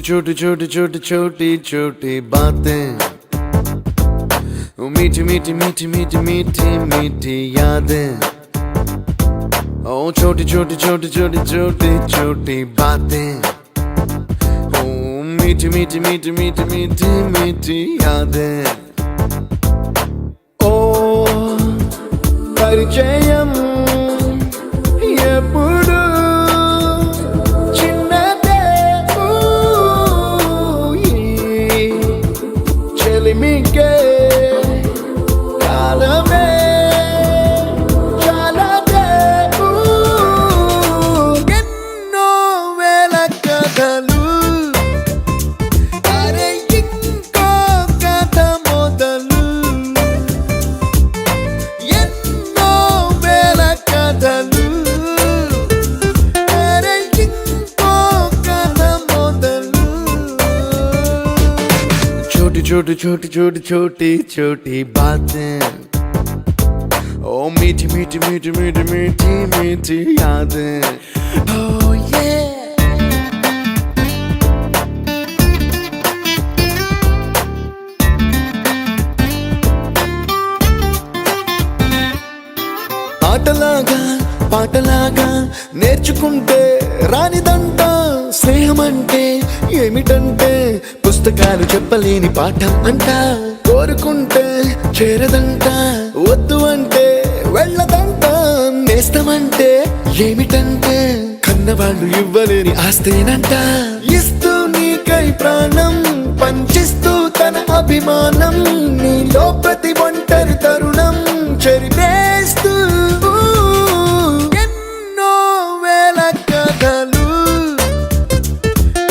छोटी छोटी छोटी छोटी छोटी छोटी बातें, मीठी मीठी मीठी मीठी मीठी मीठी यादें। ओ छोटी छोटी छोटी छोटी छोटी छोटी बातें, ओ मीठी मीठी मीठी मीठी मीठी मीठी यादें। ओ परिचयम ఎప్పుడు చిన్నదే చెలిమికే కాలమే చాలదే ఎన్నో వేల కథలు అరే ఇంకో కథ మొదలు ఎన్నో వేల కథలు छोटी छोटी छोटी छोटी छोटी बातें, ओ मीठी मीठी मीठी मीठी मीठी मीठी यादें। Oh yeah। ఆటలాగా పాటలాగా నేర్చుకుంటే రానిదంట స్నేహమంటే ఏమిటంటే పుస్తకాలు చెప్పలేని పాఠం అంట కోరుకుంటే చేరదంట వద్దు అంటే వెళ్ళదంట నేస్తమంటే ఏమిటంటే కన్నవాళ్ళు ఇవ్వలేని ఆస్తేనంట ఇస్తూ నీకై ప్రాణం పంచిస్తూ తన అభిమానం నీలో ప్రతి ఒంటరి తరుణం చెరిపే